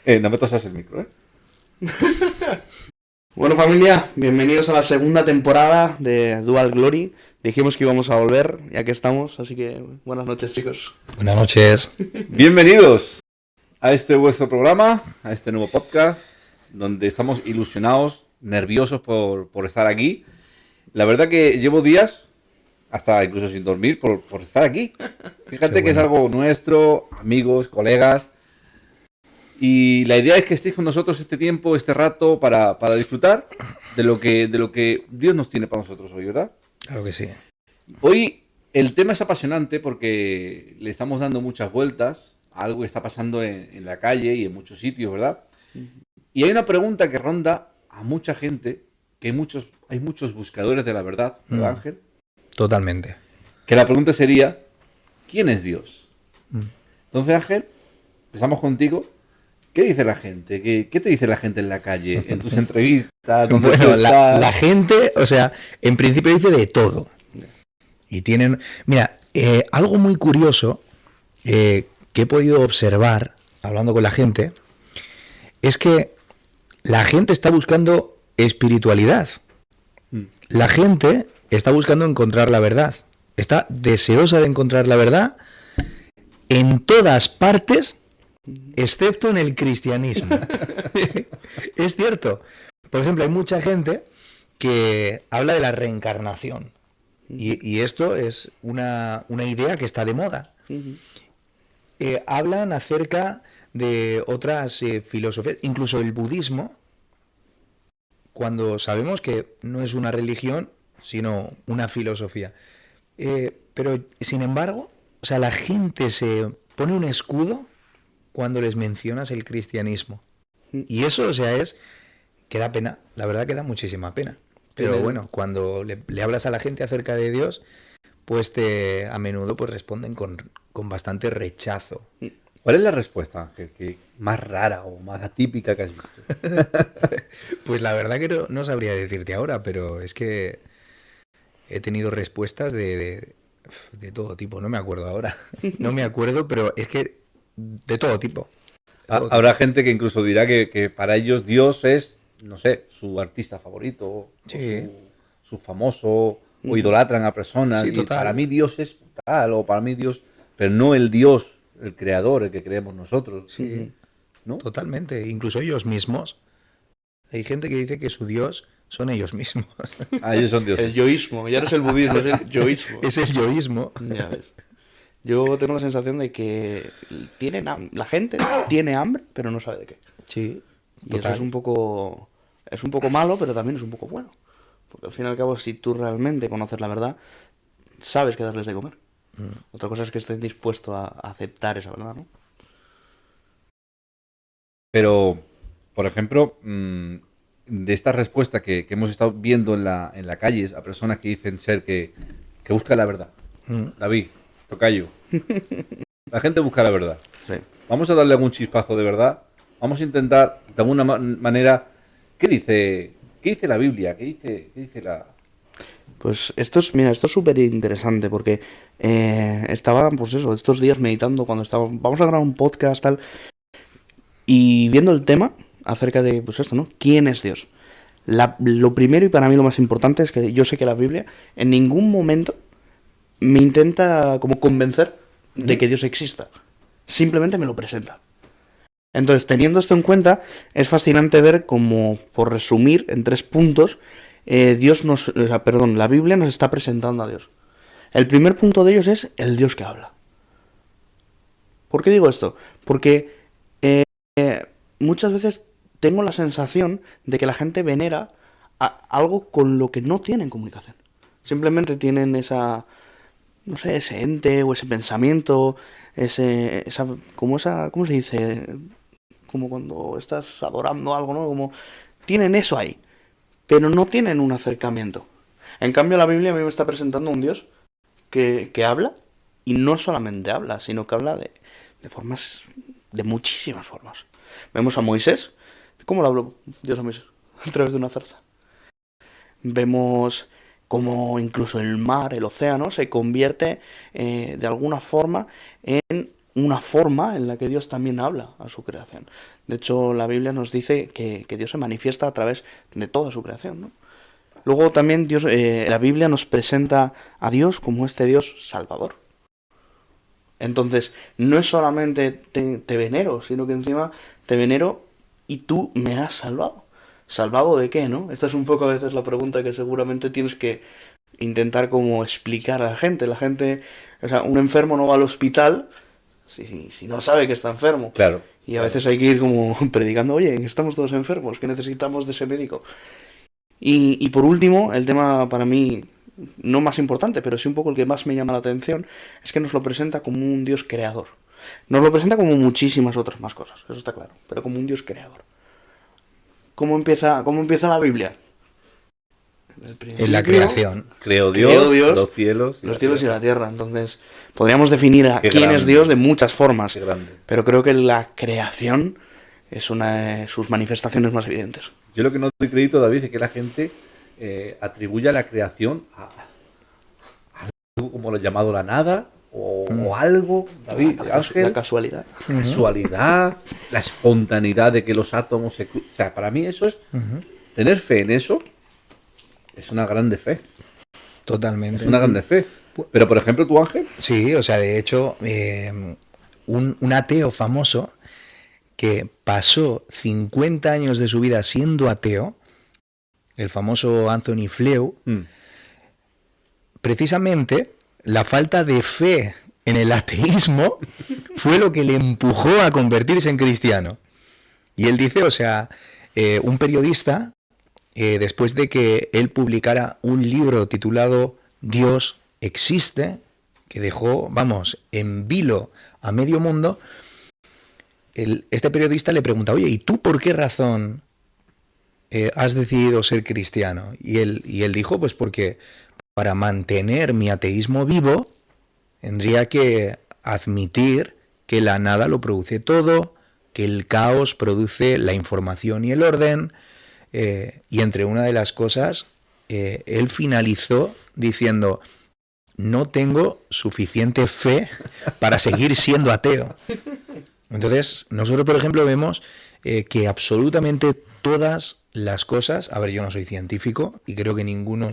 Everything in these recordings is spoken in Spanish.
No me tosas el micro, ¿eh? Bueno, familia, bienvenidos a la segunda temporada de Dual Glory. Dijimos que íbamos a volver y aquí estamos, así que buenas noches, chicos. Buenas noches. Bienvenidos a este vuestro programa, a este nuevo podcast, donde estamos ilusionados, nerviosos por estar aquí. La verdad que llevo días, hasta incluso sin dormir, por estar aquí. Fíjate que es algo nuestro, amigos, colegas. Y la idea es que estéis con nosotros este tiempo, este rato, para disfrutar de lo que Dios nos tiene para nosotros hoy, ¿verdad? Claro que sí. Hoy el tema es apasionante porque le estamos dando muchas vueltas a algo que está pasando en la calle y en muchos sitios, ¿verdad? Y hay una pregunta que ronda a mucha gente, que hay muchos buscadores de la verdad, ¿verdad, Ángel? Totalmente. Que la pregunta sería, ¿quién es Dios? Entonces, Ángel, empezamos contigo. ¿Qué dice la gente? ¿Qué te dice la gente en la calle? En tus entrevistas, donde Bueno, tú estás? la gente, o sea, en principio dice de todo. Y tienen... Mira, algo muy curioso que he podido observar, hablando con la gente, es que la gente está buscando espiritualidad. La gente está buscando encontrar la verdad. Está deseosa de encontrar la verdad en todas partes, excepto en el cristianismo. Es cierto. Por ejemplo, hay mucha gente que habla de la reencarnación. Y esto es una idea que está de moda. Hablan acerca de otras filosofías, incluso el budismo, cuando sabemos que no es una religión, sino una filosofía. Pero, sin embargo, o sea, la gente se pone un escudo cuando les mencionas el cristianismo. Y eso, o sea, que da pena, la verdad que da muchísima pena. Pero bueno, cuando le hablas a la gente acerca de Dios, pues a menudo pues responden con bastante rechazo. ¿Cuál es la respuesta, Ángel, que más rara o más atípica que has visto? Pues la verdad que no sabría decirte ahora, pero es que he tenido respuestas de todo tipo, no me acuerdo ahora. No me acuerdo, pero es que de todo tipo. Habrá gente que incluso dirá que para ellos Dios es, no sé, su artista favorito, Sí. o su famoso, o idolatran a personas. Sí, Y total. para mí Dios es tal, o para mí Dios, pero no el Dios, el creador, el que creemos nosotros. Sí, ¿no? totalmente. Incluso ellos mismos. Hay gente que dice que su Dios son ellos mismos. Ah, ellos son El dioses. yoísmo, ya no es el budismo, es el yoísmo. Es el yoísmo. Ya ves. Yo tengo la sensación de que la gente tiene hambre, pero no sabe de qué. Sí, Y eso total. es un poco malo, pero también es un poco bueno. Porque al fin y al cabo, si tú realmente conoces la verdad, sabes qué darles de comer. Otra cosa es que estés dispuesto a aceptar esa verdad, ¿no? Pero, por ejemplo, de esta respuesta que hemos estado viendo en la calle a personas que dicen ser que buscan la verdad. David, tocayo. La gente busca la verdad. Sí. Vamos a darle algún chispazo de verdad. Vamos a intentar, de alguna manera, ¿qué dice la Biblia? ¿Qué dice la...? Pues esto es súper interesante porque estaba, pues eso, estos días meditando vamos a grabar un podcast, tal, y viendo el tema acerca de, pues esto, ¿no? ¿Quién es Dios? Lo primero y para mí lo más importante es que yo sé que la Biblia en ningún momento me intenta como convencer de que Dios exista. Simplemente me lo presenta. Entonces, teniendo esto en cuenta, es fascinante ver cómo, por resumir en 3 puntos, la Biblia nos está presentando a Dios. El primer punto de ellos es el Dios que habla. ¿Por qué digo esto? Porque muchas veces tengo la sensación de que la gente venera algo con lo que no tienen comunicación. Simplemente tienen ese ente o ese pensamiento, ¿cómo se dice? Como cuando estás adorando algo, ¿no? Como tienen eso ahí, pero no tienen un acercamiento. En cambio, la Biblia a mí me está presentando un Dios que habla, y no solamente habla, sino que habla de muchísimas formas. Vemos a Moisés, ¿cómo le habló Dios a Moisés? A través de una zarza. Vemos cómo incluso el mar, el océano, se convierte de alguna forma en una forma en la que Dios también habla a su creación. De hecho, la Biblia nos dice que Dios se manifiesta a través de toda su creación, ¿no? Luego también Dios, la Biblia nos presenta a Dios como este Dios salvador. Entonces, no es solamente te venero, sino que encima te venero y tú me has salvado. ¿Salvado de qué, no? Esta es un poco a veces la pregunta que seguramente tienes que intentar como explicar a la gente. La gente, o sea, un enfermo no va al hospital si no sabe que está enfermo. Claro. Y a veces hay que ir como predicando, oye, estamos todos enfermos, que necesitamos de ese médico. Y por último, el tema para mí, no más importante, pero sí un poco el que más me llama la atención, es que nos lo presenta como un Dios creador. Nos lo presenta como muchísimas otras más cosas, eso está claro, pero como un Dios creador. ¿Cómo empieza la Biblia? En la creación. Creó Dios, los cielos y la tierra. Entonces, podríamos definir a Qué quién grande. es Dios de muchas formas, Qué grande. pero creo que la creación es una de sus manifestaciones más evidentes. Yo lo que no doy crédito, David, es que la gente atribuya la creación a algo como lo llamado la nada o algo, David, Ángel, La casualidad. casualidad, la espontaneidad de que los átomos se cruzan. O sea, para mí eso es tener fe en eso. Es una grande fe. Totalmente. Es una grande fe. Pero, por ejemplo, tú, Ángel, Sí, o sea, de hecho, un ateo famoso que pasó 50 años de su vida siendo ateo, el famoso Anthony Flew, precisamente la falta de fe en el ateísmo fue lo que le empujó a convertirse en cristiano. Y él dice, o sea, un periodista, después de que él publicara un libro titulado Dios existe, que dejó, vamos, en vilo a medio mundo, este periodista le pregunta, oye, ¿y tú por qué razón has decidido ser cristiano? Y él dijo, pues porque para mantener mi ateísmo vivo, tendría que admitir que la nada lo produce todo, que el caos produce la información y el orden, y entre una de las cosas, él finalizó diciendo, no tengo suficiente fe para seguir siendo ateo. Entonces, nosotros, por ejemplo, vemos que absolutamente todas las cosas, a ver, yo no soy científico y creo que ninguno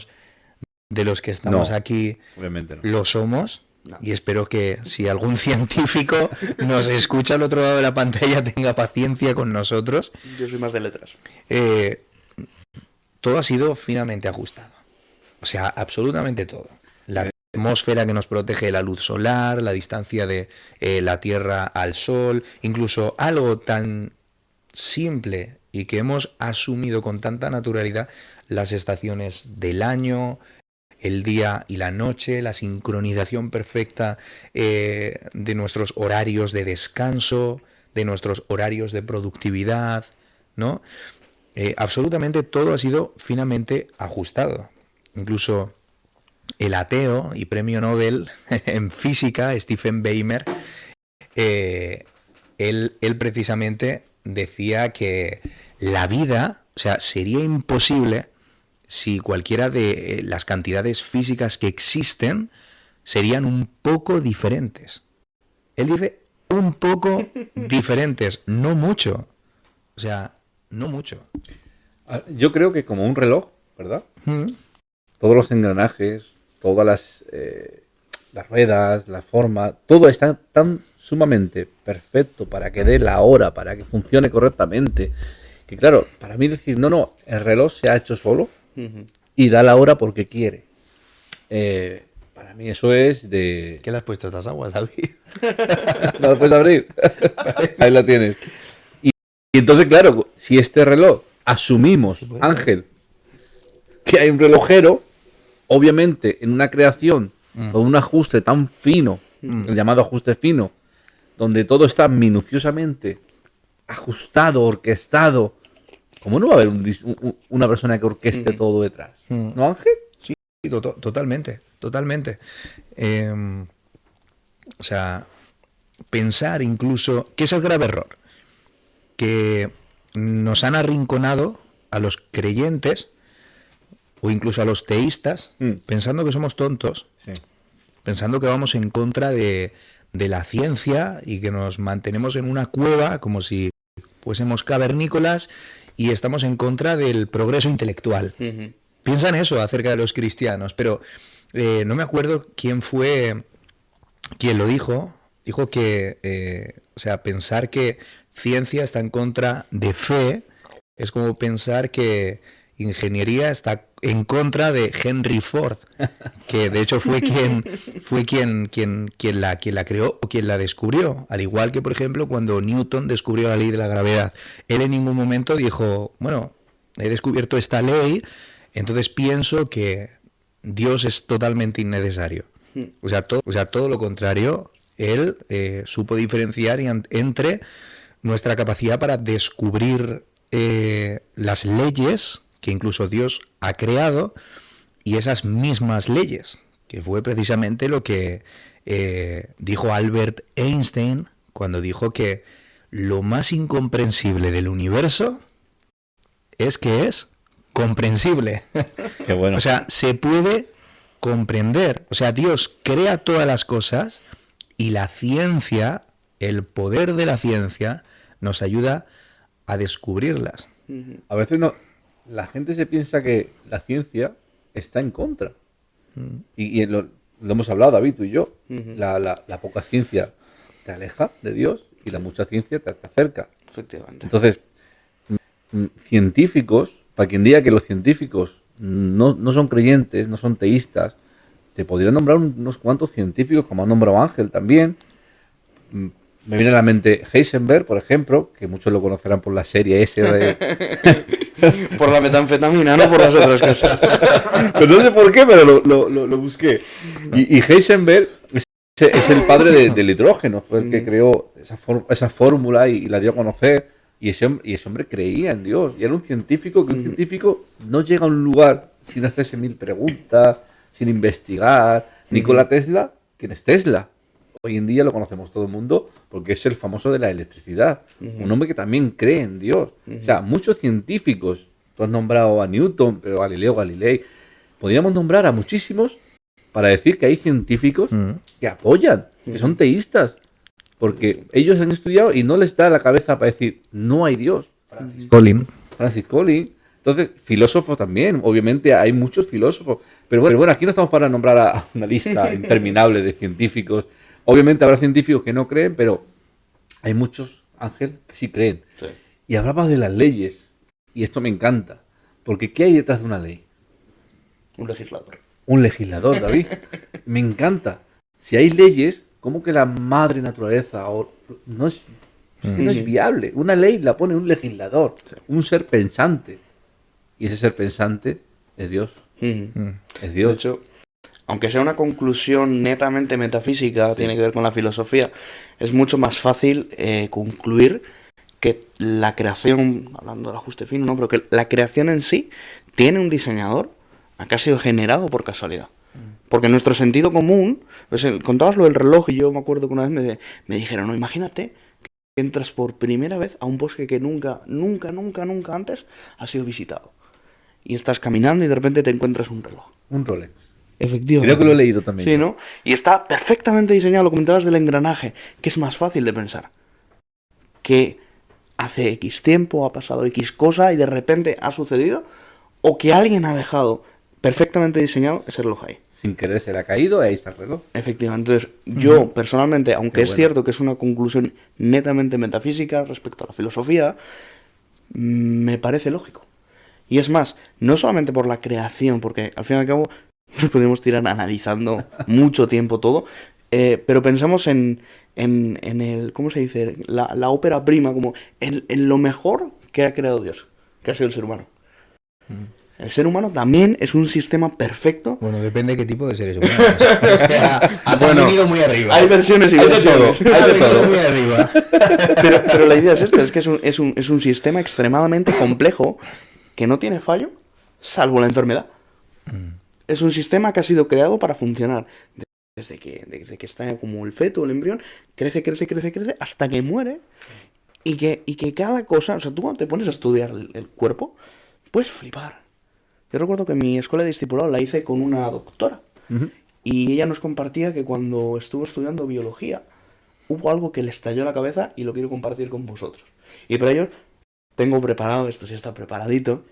de los que estamos aquí obviamente no. lo somos, y espero que si algún científico nos escucha al otro lado de la pantalla tenga paciencia con nosotros. Yo soy más de letras. Todo ha sido finamente ajustado. O sea, absolutamente todo. La atmósfera que nos protege de la luz solar, la distancia de la Tierra al Sol, incluso algo tan simple y que hemos asumido con tanta naturalidad, las estaciones del año, el día y la noche, la sincronización perfecta de nuestros horarios de descanso, de nuestros horarios de productividad, ¿no? Absolutamente todo ha sido finamente ajustado. Incluso el ateo y premio Nobel en física, Stephen Weimer, él precisamente decía que la vida, o sea, sería imposible si cualquiera de las cantidades físicas que existen serían un poco diferentes. Él dice un poco diferentes, no mucho. O sea, no mucho. Yo creo que como un reloj, ¿verdad? Todos los engranajes, todas las ruedas, la forma, todo está tan sumamente perfecto para que dé la hora, para que funcione correctamente, que claro, para mí decir, no, el reloj se ha hecho solo y da la hora porque quiere. Para mí eso es de... ¿Qué le has puesto estas aguas, David? ¿No lo puedes abrir? Ahí la tienes. Y entonces, claro, si este reloj asumimos, Ángel, que hay un relojero, obviamente en una creación con un ajuste tan fino, el llamado ajuste fino, donde todo está minuciosamente ajustado, orquestado, ¿cómo no va a haber una persona que orqueste todo detrás? ¿No, Ángel? Sí, totalmente. O sea, pensar incluso, que es el grave error, que nos han arrinconado a los creyentes o incluso a los teístas, pensando que somos tontos, pensando que vamos en contra de de la ciencia y que nos mantenemos en una cueva como si fuésemos cavernícolas y estamos en contra del progreso intelectual. Ujú. Piensan eso acerca de los cristianos, pero no me acuerdo quién fue quien lo dijo. Dijo que, o sea, pensar que ciencia está en contra de fe es como pensar que ingeniería está en contra de Henry Ford, que de hecho fue quien la creó o quien la descubrió. Al igual que, por ejemplo, cuando Newton descubrió la ley de la gravedad, él en ningún momento dijo, bueno, he descubierto esta ley, entonces pienso que Dios es totalmente innecesario. O sea, todo lo contrario, él supo diferenciar entre nuestra capacidad para descubrir las leyes que incluso Dios ha creado y esas mismas leyes, que fue precisamente lo que dijo Albert Einstein cuando dijo que lo más incomprensible del universo es que es comprensible. Qué bueno. O sea, se puede comprender. O sea, Dios crea todas las cosas y la ciencia, el poder de la ciencia, nos ayuda a descubrirlas. A veces no, la gente se piensa que la ciencia está en contra. Y lo hemos hablado, David, tú y yo. La poca ciencia te aleja de Dios y la mucha ciencia te acerca. Efectivamente. Entonces, científicos, para quien diga que los científicos no son creyentes, no son teístas, te podrían nombrar unos cuantos científicos, como ha nombrado Ángel también. Me viene a la mente Heisenberg, por ejemplo, que muchos lo conocerán por la serie ese de... Por la metanfetamina, no por las otras cosas. Pero no sé por qué, pero lo busqué. Y Heisenberg es el padre del hidrógeno, fue el que creó esa fórmula y la dio a conocer. Y ese hombre creía en Dios. Y era un científico, que un científico no llega a un lugar sin hacerse mil preguntas, sin investigar. Nikola Tesla, ¿quién es Tesla? Hoy en día lo conocemos todo el mundo porque es el famoso de la electricidad. Un hombre que también cree en Dios. O sea, muchos científicos, tú has nombrado a Newton, pero Galileo Galilei, podríamos nombrar a muchísimos para decir que hay científicos que apoyan, que son teístas, porque ellos han estudiado y no les da la cabeza para decir, no hay Dios. Francis Collins. Entonces, filósofos también, obviamente hay muchos filósofos. Pero bueno, aquí no estamos para nombrar a una lista interminable de científicos. Obviamente habrá científicos que no creen, pero hay muchos, Ángel, que sí creen. Sí. Y hablabas de las leyes, y esto me encanta, porque ¿qué hay detrás de una ley? Un legislador. Un legislador, David. Me encanta. Si hay leyes, ¿cómo que la madre naturaleza no es que no es viable? Una ley la pone un legislador, un ser pensante. Y ese ser pensante es Dios. Es Dios. De hecho, aunque sea una conclusión netamente metafísica, tiene que ver con la filosofía, es mucho más fácil concluir que la creación, hablando del ajuste fino, ¿no? Pero que la creación en sí tiene un diseñador que ha sido generado por casualidad. Porque nuestro sentido común, pues, contabas lo del reloj y yo me acuerdo que una vez me dijeron, no, imagínate que entras por primera vez a un bosque que nunca antes ha sido visitado. Y estás caminando y de repente te encuentras un reloj. Un Rolex. Efectivamente. Creo que lo he leído también. Sí, ¿no? Y está perfectamente diseñado, lo comentabas del engranaje, que es más fácil de pensar. Que hace X tiempo ha pasado X cosa y de repente ha sucedido, o que alguien ha dejado perfectamente diseñado ese reloj ahí. Sin querer se le ha caído y ahí está el reloj. Efectivamente. Entonces, yo personalmente, aunque es bueno. cierto que es una conclusión netamente metafísica respecto a la filosofía, me parece lógico. Y es más, no solamente por la creación, porque al fin y al cabo nos podemos tirar analizando mucho tiempo todo, pero pensamos en el, ¿cómo se dice? La ópera prima, como en lo mejor que ha creado Dios, que ha sido el ser humano. El ser humano también es un sistema perfecto. Bueno, depende de qué tipo de seres humanos. O sea, ha venido muy arriba. Hay versiones y Hay de versiones. todo, hay de todo. Muy arriba. Pero la idea es esta, es que es un sistema extremadamente complejo que no tiene fallo, salvo la enfermedad. Es un sistema que ha sido creado para funcionar. Desde que está como el feto, el embrión, crece, hasta que muere. Y que cada cosa, o sea, tú cuando te pones a estudiar el cuerpo, puedes flipar. Yo recuerdo que mi escuela de discipulado la hice con una doctora. Y ella nos compartía que cuando estuvo estudiando biología, hubo algo que le estalló la cabeza y lo quiero compartir con vosotros. Y para ello tengo preparado, esto sí está preparadito,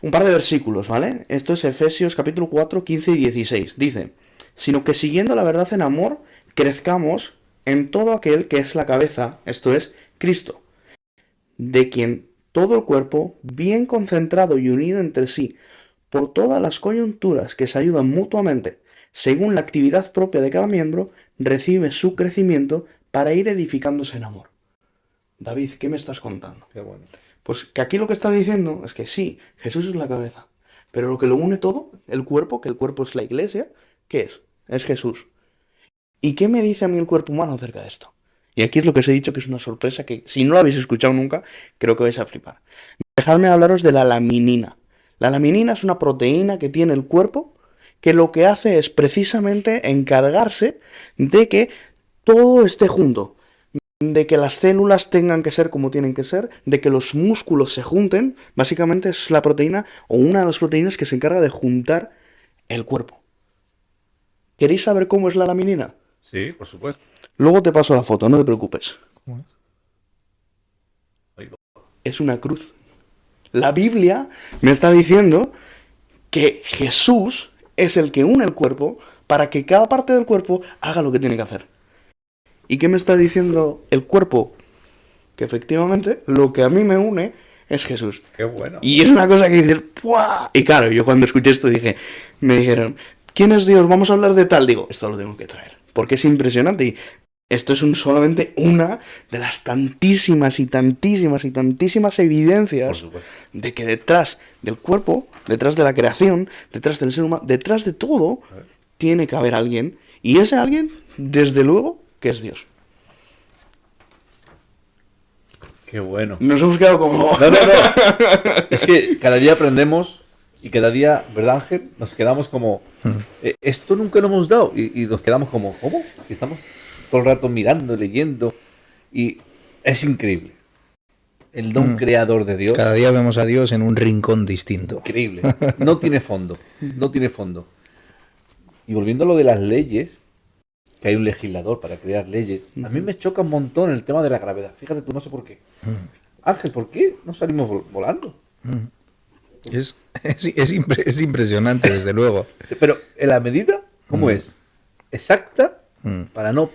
un par de versículos, ¿vale? Esto es Efesios capítulo 4, 15 y 16. Dice, sino que siguiendo la verdad en amor, crezcamos en todo aquel que es la cabeza, esto es, Cristo, de quien todo el cuerpo, bien concentrado y unido entre sí, por todas las coyunturas que se ayudan mutuamente, según la actividad propia de cada miembro, recibe su crecimiento para ir edificándose en amor. David, ¿qué me estás contando? Qué bueno. Pues que aquí lo que está diciendo es que sí, Jesús es la cabeza, pero lo que lo une todo, el cuerpo, que el cuerpo es la iglesia, ¿qué es? Es Jesús. ¿Y qué me dice a mí el cuerpo humano acerca de esto? Y aquí es lo que os he dicho que es una sorpresa que si no lo habéis escuchado nunca, creo que vais a flipar. Dejadme hablaros de la laminina. La laminina es una proteína que tiene el cuerpo que lo que hace es precisamente encargarse de que todo esté junto, de que las células tengan que ser como tienen que ser, de que los músculos se junten. Básicamente es la proteína o una de las proteínas que se encarga de juntar el cuerpo. ¿Queréis saber cómo es la laminina? Sí, por supuesto. Luego te paso la foto, no te preocupes. ¿Cómo es? Ahí va. Es una cruz. La Biblia me está diciendo que Jesús es el que une el cuerpo para que cada parte del cuerpo haga lo que tiene que hacer. ¿Y qué me está diciendo el cuerpo? Que efectivamente lo que a mí me une es Jesús. Qué bueno. Y es una cosa que dices, ¡puah! Y claro, yo cuando escuché esto me dijeron, ¿quién es Dios? Vamos a hablar de tal. Digo, esto lo tengo que traer, porque es impresionante. Y esto es solamente una de las tantísimas y tantísimas y tantísimas Por evidencias supuesto. de que detrás del cuerpo, detrás de la creación, detrás del ser humano, detrás de todo, tiene que haber alguien. Y ese alguien, desde luego, que es Dios. Qué bueno. Nos hemos quedado como... No. Es que cada día aprendemos y cada día, ¿verdad, Ángel? Nos quedamos como, esto nunca lo hemos dado. Y nos quedamos como, ¿cómo? Si estamos todo el rato mirando, leyendo. Y es increíble. El don creador de Dios. Cada día vemos a Dios en un rincón distinto. Increíble. No tiene fondo. No tiene fondo. Y volviendo a lo de las leyes, que hay un legislador para crear leyes, a mí me choca un montón el tema de la gravedad. Fíjate tú, no sé por qué. Ángel, ¿por qué no salimos volando? Es impresionante, desde luego. Pero en la medida, ¿cómo es? Exacta para no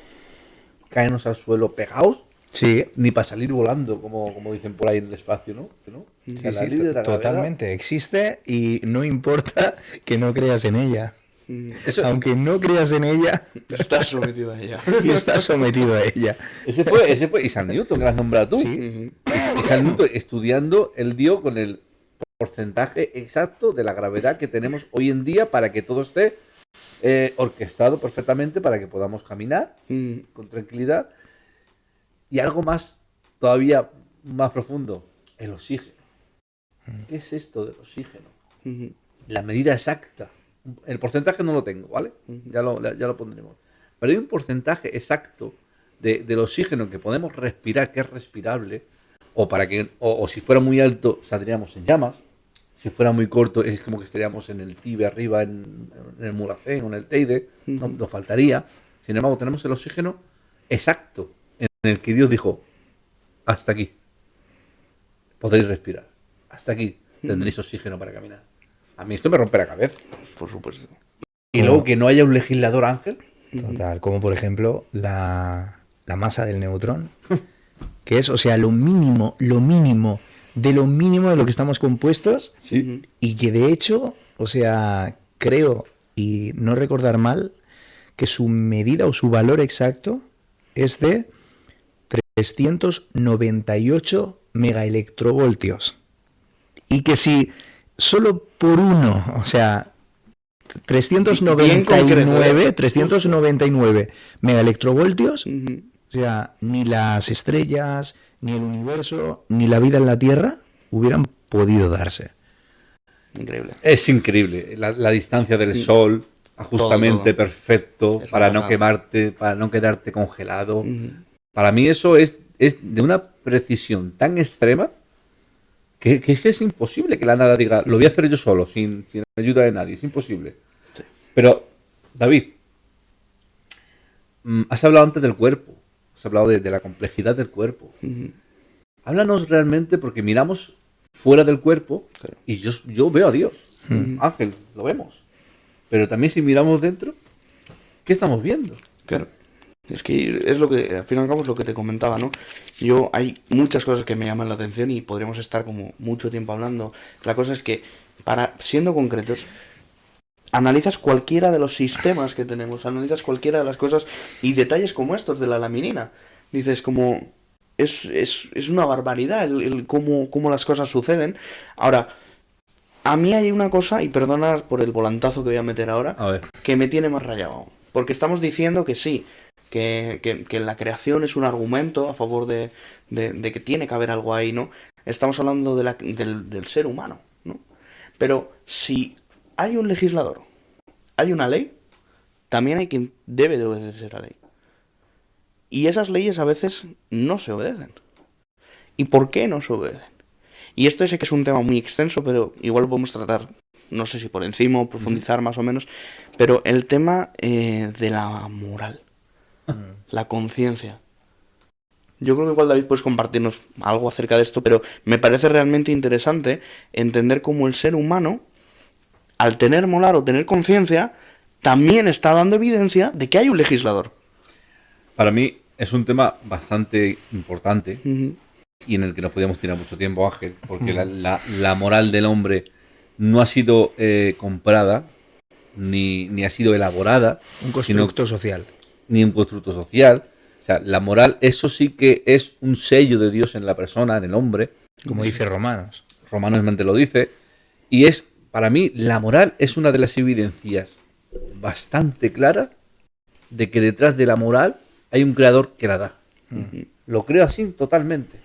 caernos al suelo pegados, Sí, ni para salir volando, como dicen por ahí en el espacio, ¿no? ¿No? O sea, la sí, ley de la gravedad, totalmente. Existe y no importa que no creas en ella. eso- Aunque no creas en ella, Estás sometido a ella. y estás sometido a ella. ese fue Isaac Newton, que lo has nombrado tú. Sí. Isaac Newton estudiando, él dio con el porcentaje exacto de la gravedad que tenemos hoy en día para que todo esté orquestado perfectamente para que podamos caminar con tranquilidad. Y algo más, todavía más profundo, el oxígeno. ¿Qué es esto del oxígeno? La medida exacta. El porcentaje no lo tengo, ¿vale? Ya lo pondremos. Pero hay un porcentaje exacto del oxígeno que podemos respirar, que es respirable, o si fuera muy alto saldríamos en llamas, si fuera muy corto es como que estaríamos en el Tíber arriba, en el Mulhacén o en el Teide, nos faltaría. Sin embargo, tenemos el oxígeno exacto, en el que Dios dijo, hasta aquí podréis respirar, hasta aquí tendréis oxígeno para caminar. A mí esto me rompe la cabeza. Por supuesto. Y luego que no haya un legislador, Ángel. Total, como por ejemplo la masa del neutrón, que es, o sea, lo mínimo de lo mínimo de lo que estamos compuestos, Sí. y que de hecho, o sea, creo, y no recordar mal, que su medida o su valor exacto es de 398 megaelectrovoltios. Y que si solo por uno, o sea, Bien concreto, ¿eh? 399 megaelectrovoltios, o sea, ni las estrellas, ni el universo, ni la vida en la Tierra hubieran podido darse. Increíble. Es increíble. La distancia del Sol, ajustamente Todo. perfecto, Es para una no pasada. quemarte, para no quedarte congelado. Para mí eso es de una precisión tan extrema que es imposible que la nada diga, lo voy a hacer yo solo, sin ayuda de nadie. Es imposible. Pero, David, has hablado antes del cuerpo. has hablado de la complejidad del cuerpo. Háblanos realmente, porque miramos fuera del cuerpo y yo veo a Dios. Ángel, lo vemos. Pero también si miramos dentro, ¿qué estamos viendo? Claro. Es que es lo que, al fin y al cabo, es lo que te comentaba, ¿no? Hay muchas cosas que me llaman la atención y podríamos estar como mucho tiempo hablando. La cosa es que, siendo concretos, analizas cualquiera de los sistemas que tenemos, analizas cualquiera de las cosas y detalles como estos de la laminina. Dices como, es una barbaridad el cómo las cosas suceden. Ahora, a mí hay una cosa, y perdona por el volantazo que voy a meter ahora, A ver. que me tiene más rayado. Porque estamos diciendo que sí, que la creación es un argumento a favor de que tiene que haber algo ahí, ¿no? Estamos hablando del ser humano, ¿no? Pero si hay un legislador, hay una ley, también hay quien debe de obedecer la ley. Y esas leyes a veces no se obedecen. ¿Y por qué no se obedecen? Y esto sé que es un tema muy extenso, pero igual lo podemos tratar, no sé si por encima o profundizar más o menos, pero el tema de la moral, la conciencia. Yo creo que igual, David, puedes compartirnos algo acerca de esto, pero me parece realmente interesante entender cómo el ser humano, al tener moral o tener conciencia, también está dando evidencia de que hay un legislador. Para mí es un tema bastante importante y en el que nos podíamos tirar mucho tiempo, Ángel, porque la moral del hombre no ha sido comprada ni ha sido elaborada. Un constructo social. Ni un constructo social. O sea, la moral, eso sí que es un sello de Dios en la persona, en el hombre. Como dice Romanos. Romanos mente lo dice. Y es, para mí, la moral es una de las evidencias bastante claras de que detrás de la moral hay un creador que la da. Lo creo así totalmente.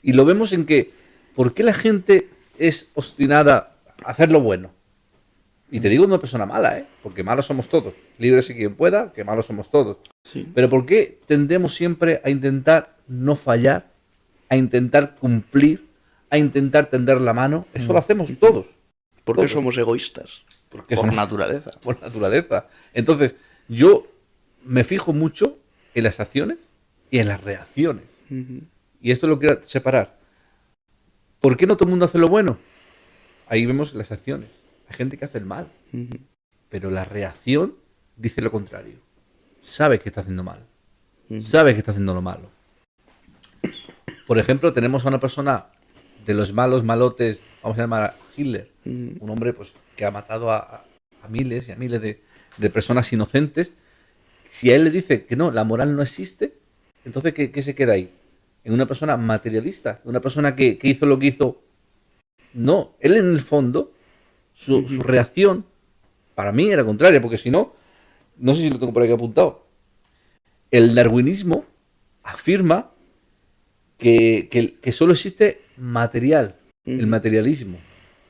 Y lo vemos en que, ¿por qué la gente es obstinada a hacer lo bueno? Y te digo una persona mala, porque malos somos todos. Líbrese quien pueda, que malos somos todos. Sí. Pero ¿por qué tendemos siempre a intentar no fallar, a intentar cumplir, a intentar tender la mano? Eso lo hacemos todos. Porque Todos. somos egoístas. Porque Por somos- naturaleza. Por naturaleza. Entonces, yo me fijo mucho en las acciones y en las reacciones. Y esto lo quiero separar. ¿Por qué no todo el mundo hace lo bueno? Ahí vemos las acciones. Hay gente que hace el mal. Pero la reacción dice lo contrario. Sabe que está haciendo mal. Sabe que está haciendo lo malo. Por ejemplo, tenemos a una persona de los malos malotes, vamos a llamar a Hitler. Un hombre pues que ha matado a miles y a miles de personas inocentes. Si a él le dice que no, la moral no existe, entonces ¿qué se queda ahí? En una persona materialista, una persona que hizo lo que hizo. No, él en el fondo, su reacción, para mí era contraria, porque si no, no sé si lo tengo por aquí apuntado. El darwinismo afirma que solo existe material, el materialismo,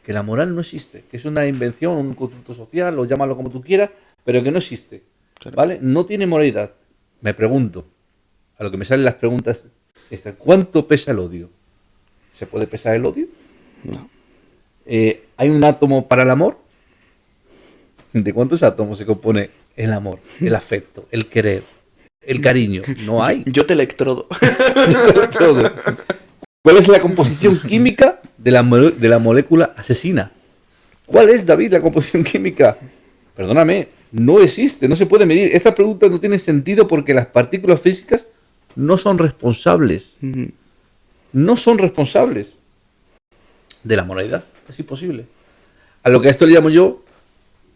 que la moral no existe, que es una invención, un constructo social, o llámalo como tú quieras, pero que no existe, ¿vale? No tiene moralidad. Me pregunto, a lo que me salen las preguntas, ¿cuánto pesa el odio? ¿Se puede pesar el odio? No. ¿Hay un átomo para el amor? ¿De cuántos átomos se compone el amor, el afecto, el querer, el cariño? No hay. Yo te electrodo. Todo. ¿Cuál es la composición química de la molécula asesina? ¿Cuál es, David, la composición química? Perdóname, no existe, no se puede medir. Esta pregunta no tiene sentido porque las partículas físicas no son responsables. No son responsables de la moralidad. Es imposible. A lo que a esto le llamo yo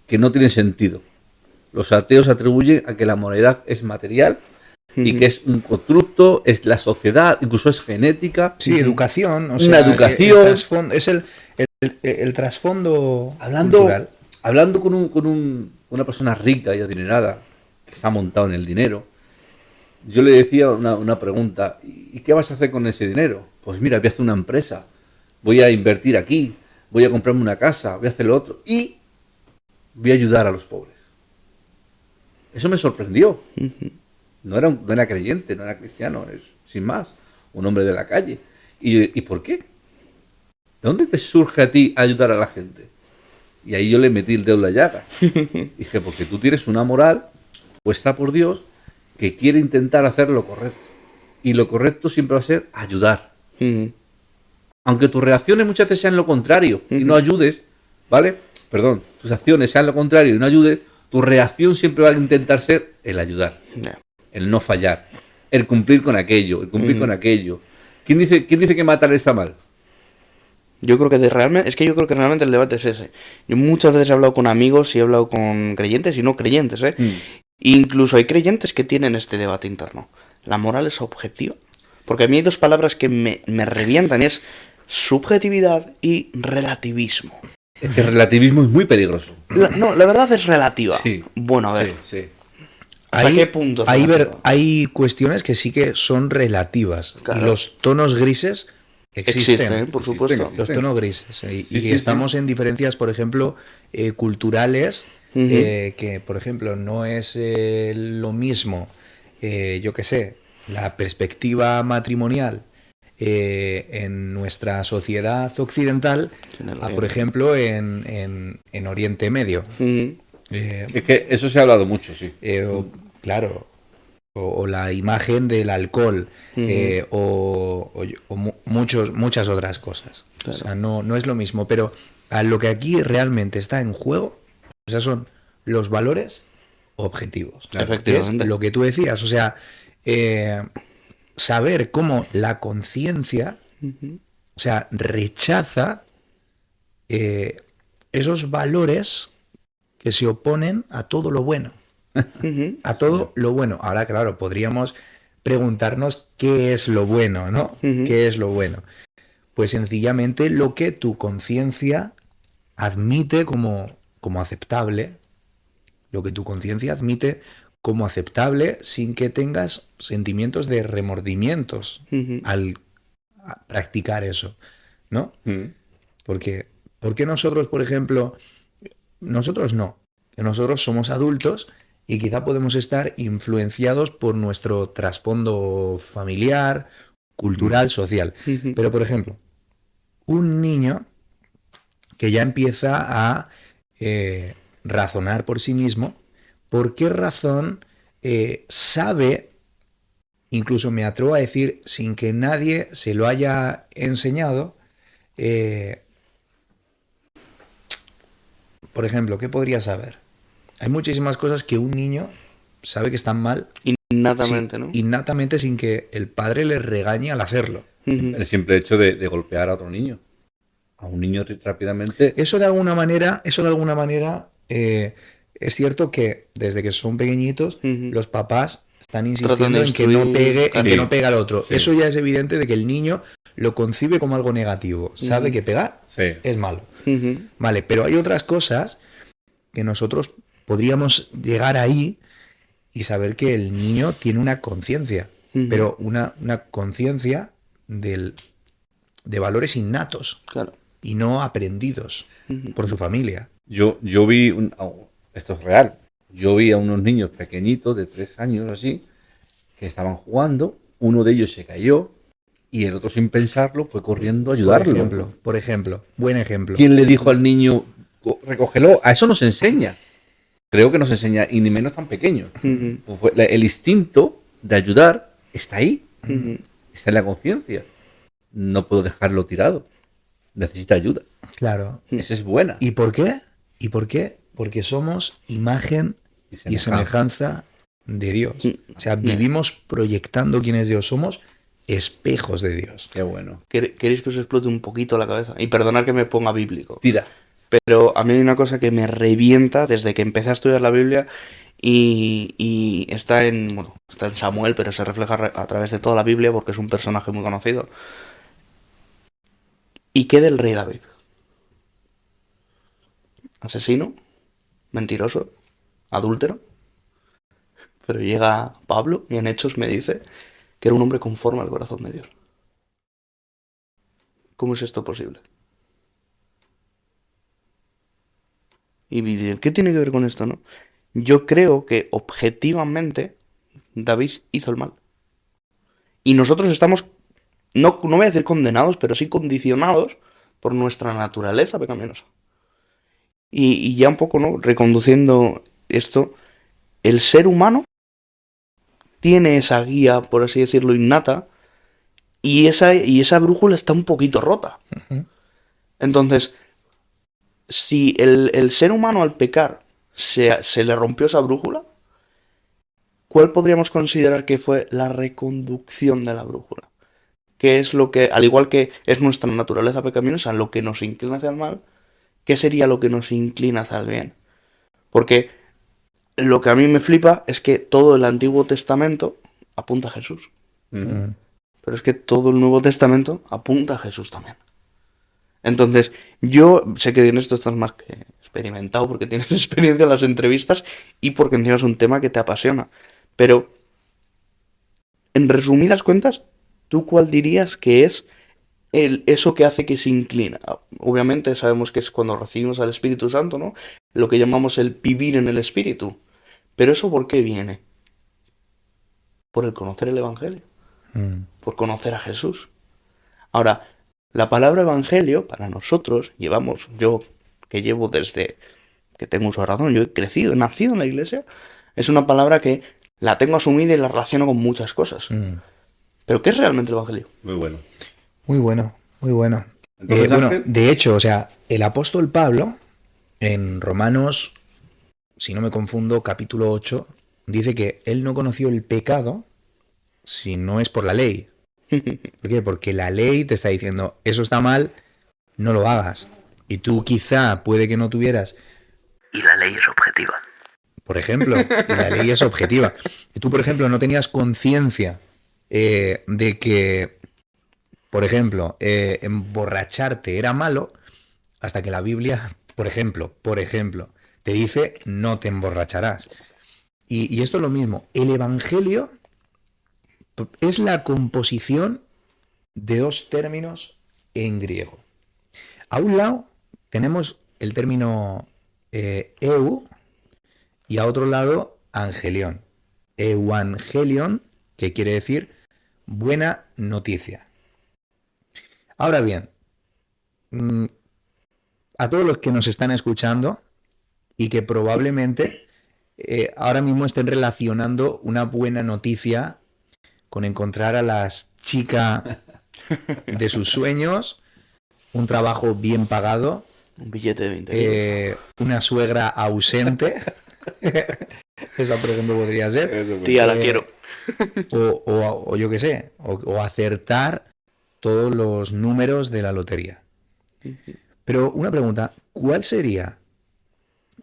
que no tiene sentido. Los ateos atribuyen a que la moralidad es material y que es un constructo, es la sociedad, incluso es genética. Sí, educación. O Una sea, educación. el trasfondo, es el trasfondo Hablando cultural. con una persona rica y adinerada que está montado en el dinero, yo le decía una pregunta: ¿y qué vas a hacer con ese dinero? Pues mira, voy a hacer una empresa, voy a invertir aquí, voy a comprarme una casa, voy a hacer lo otro y voy a ayudar a los pobres. Eso me sorprendió. No era creyente, no era cristiano, es sin más, un hombre de la calle. ¿Y por qué? ¿De dónde te surge a ti ayudar a la gente? Y ahí yo le metí el dedo en la llaga. Dije, porque tú tienes una moral puesta por Dios que quiere intentar hacer lo correcto. y lo correcto siempre va a ser ayudar. Ujú. Aunque tus reacciones muchas veces sean lo contrario y no ayudes, ¿vale? Perdón, tus acciones sean lo contrario y no ayudes, tu reacción siempre va a intentar ser el ayudar, Ya. el no fallar, el cumplir con aquello, el cumplir con aquello. ¿Quién dice que matar está mal? Yo creo que yo creo que realmente el debate es ese. Yo muchas veces he hablado con amigos y he hablado con creyentes y no creyentes, ¿eh? Incluso hay creyentes que tienen este debate interno. ¿La moral es objetiva? Porque a mí hay dos palabras que me revientan, y es subjetividad y relativismo. Es que el relativismo es muy peligroso. La verdad es relativa. Sí. Bueno, a ver. Sí. ¿Hasta qué punto es hay, relativa? hay cuestiones que sí que son relativas. Claro. Y los tonos grises existen. Por supuesto. Existen. Los tonos grises. Y Sí, estamos sí. en diferencias, por ejemplo, culturales, Ujú. que, por ejemplo, no es lo mismo, yo qué sé, la perspectiva matrimonial en nuestra sociedad occidental, por ejemplo, en Oriente Medio. Ujú. Es que eso se ha hablado mucho, sí. Claro, o la imagen del alcohol, muchas otras cosas. Claro. O sea, no es lo mismo, pero a lo que aquí realmente está en juego, o sea, son los valores objetivos. Claro. Que es Efectivamente. lo que tú decías, o sea, saber cómo la conciencia, o sea, rechaza esos valores que se oponen a todo lo bueno. Ujú. A todo lo bueno. Ahora, claro, podríamos preguntarnos qué es lo bueno, ¿no? Ujú. ¿Qué es lo bueno? Pues sencillamente lo que tu conciencia admite como aceptable, lo que tu conciencia admite como aceptable sin que tengas sentimientos de remordimientos Ujú. al practicar eso, ¿no? Mm. Porque nosotros, por ejemplo, nosotros no, que nosotros somos adultos y quizá podemos estar influenciados por nuestro trasfondo familiar, cultural, social. Ujú. Pero, por ejemplo, un niño que ya empieza a razonar por sí mismo, ¿por qué razón sabe, incluso me atrevo a decir, sin que nadie se lo haya enseñado, por ejemplo, ¿qué podría saber? Hay muchísimas cosas que un niño sabe que están mal Innatamente, ¿no? innatamente sin que el padre le regañe al hacerlo. Ujú. El simple hecho de golpear a otro niño. A un niño rápidamente. Eso de alguna manera, es cierto que desde que son pequeñitos, Ujú. los papás están Tratan insistiendo de en que no instruir, pegue, en claro. que no pegue al otro. Sí. Eso ya es evidente de que el niño lo concibe como algo negativo. Sabe que pegar Sí. es malo. Ujú. Vale, pero hay otras cosas que nosotros podríamos llegar ahí y saber que el niño tiene una conciencia, Ujú. pero una conciencia de valores innatos Claro. y no aprendidos por su familia. Yo vi, esto es real, yo vi a unos niños pequeñitos de 3 años así, que estaban jugando, uno de ellos se cayó y el otro sin pensarlo fue corriendo a ayudarlo. Por ejemplo, buen ejemplo. ¿Quién le dijo al niño, recógelo? A eso nos enseña. Creo que nos enseña, y ni menos tan pequeños. Ujú. El instinto de ayudar está ahí, Ujú. está en la conciencia. No puedo dejarlo tirado. Necesita ayuda. Claro. Esa es buena. ¿Y por qué? ¿Y por qué? Porque somos imagen y semejanza de Dios. O sea, vivimos proyectando quién es Dios. Somos espejos de Dios. Qué bueno. ¿Queréis que os explote un poquito la cabeza? Y perdonad que me ponga bíblico. Tira. Pero a mí hay una cosa que me revienta desde que empecé a estudiar la Biblia y está en Samuel, pero se refleja a través de toda la Biblia porque es un personaje muy conocido. ¿Y qué del rey David? ¿Asesino? ¿Mentiroso? ¿Adúltero? Pero llega Pablo y en Hechos me dice que era un hombre conforme al corazón de Dios. ¿Cómo es esto posible? ¿Y qué tiene que ver con esto, no? Yo creo que objetivamente David hizo el mal. Y nosotros estamos, no voy a decir condenados, pero sí condicionados por nuestra naturaleza pecaminosa. Y ya un poco, ¿no? Reconduciendo esto, el ser humano tiene esa guía, por así decirlo, innata, y esa brújula está un poquito rota. Entonces, si el ser humano al pecar se le rompió esa brújula, ¿cuál podríamos considerar que fue la reconducción de la brújula? ¿Qué es lo que, al igual que es nuestra naturaleza pecaminosa, lo que nos inclina hacia el mal, qué sería lo que nos inclina hacia el bien? Porque lo que a mí me flipa es que todo el Antiguo Testamento apunta a Jesús. Pero es que todo el Nuevo Testamento apunta a Jesús también. Entonces, yo sé que en esto estás más que experimentado porque tienes experiencia en las entrevistas y porque encima es un tema que te apasiona. Pero, en resumidas cuentas, ¿tú cuál dirías que es eso que hace que se inclina? Obviamente sabemos que es cuando recibimos al Espíritu Santo, ¿no? Lo que llamamos el vivir en el Espíritu. Pero ¿eso por qué viene? Por el conocer el Evangelio. Por conocer a Jesús. Ahora, la palabra Evangelio, para nosotros, yo que llevo desde que tengo uso de razón, yo he crecido, he nacido en la iglesia, es una palabra que la tengo asumida y la relaciono con muchas cosas. ¿Pero qué es realmente el Evangelio? Muy bueno. Muy bueno, muy bueno. Entonces, Bueno, Ángel, de hecho, o sea, el apóstol Pablo, en Romanos, si no me confundo, capítulo 8, dice que él no conoció el pecado si no es por la ley. ¿Por qué? Porque la ley te está diciendo, eso está mal, no lo hagas. Y tú quizá puede que no tuvieras. Y la ley es objetiva. Por ejemplo, y la ley es objetiva. Y tú, por ejemplo, no tenías conciencia de que, por ejemplo, emborracharte era malo, hasta que la Biblia, por ejemplo, te dice no te emborracharás. Y esto es lo mismo. El Evangelio es la composición de dos términos en griego. A un lado tenemos el término eu y a otro lado angelión. Evangelion, que quiere decir buena noticia. Ahora bien, a todos los que nos están escuchando y que probablemente ahora mismo estén relacionando una buena noticia con encontrar a la chica de sus sueños, un trabajo bien pagado, un billete de 20 euros. Una suegra ausente, esa por ejemplo podría ser. Tía, la quiero. O yo qué sé, o acertar todos los números de la lotería. Pero una pregunta, ¿cuál sería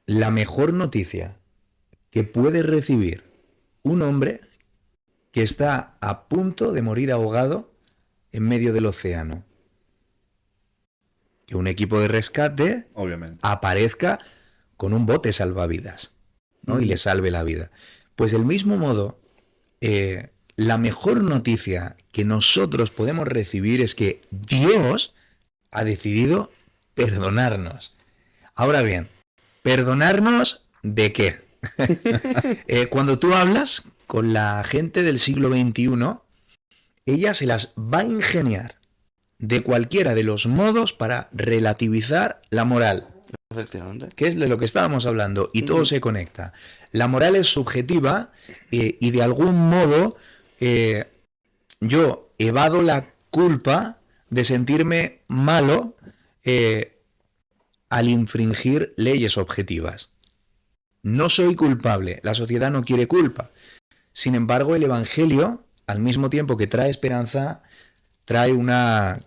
la mejor noticia que puede recibir un hombre que está a punto de morir ahogado en medio del océano? Que un equipo de rescate obviamente aparezca con un bote salvavidas, ¿no? Y le salve la vida. Pues del mismo modo, la mejor noticia que nosotros podemos recibir es que Dios ha decidido perdonarnos. Ahora bien, ¿perdonarnos de qué? Cuando tú hablas con la gente del siglo XXI, ella se las va a ingeniar de cualquiera de los modos para relativizar la moral. Efectivamente. Que es de lo que estábamos hablando, y todo se conecta. La moral es subjetiva y de algún modo yo evado la culpa de sentirme malo al infringir leyes objetivas. No soy culpable, la sociedad no quiere culpa. Sin embargo, el Evangelio, al mismo tiempo que trae esperanza, trae una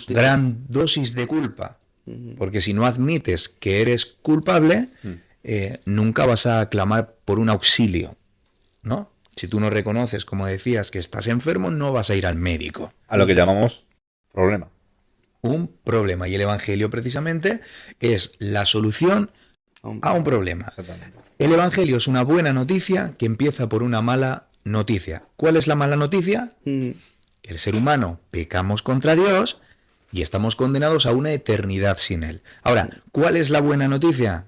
gran dosis de culpa. Porque si no admites que eres culpable, nunca vas a clamar por un auxilio, ¿no? Si tú no reconoces, como decías, que estás enfermo, no vas a ir al médico. a lo que llamamos problema. Un problema. Y el Evangelio, precisamente, es la solución a un problema. Exactamente. El Evangelio es una buena noticia que empieza por una mala noticia. ¿Cuál es la mala noticia? Que el ser humano pecamos contra Dios y estamos condenados a una eternidad sin Él. Ahora, ¿cuál es la buena noticia?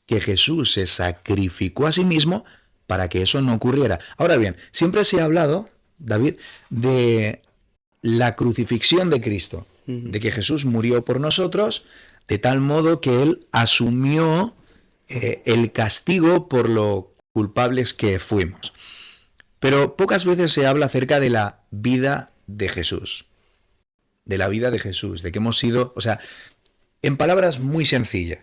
Que Jesús se sacrificó a sí mismo para que eso no ocurriera. Ahora bien, siempre se ha hablado, David, de la crucifixión de Cristo, de que Jesús murió por nosotros, de tal modo que Él asumió el castigo por lo culpables que fuimos. Pero pocas veces se habla acerca de la vida de Jesús. De la vida de Jesús, de que hemos sido, o sea, en palabras muy sencillas.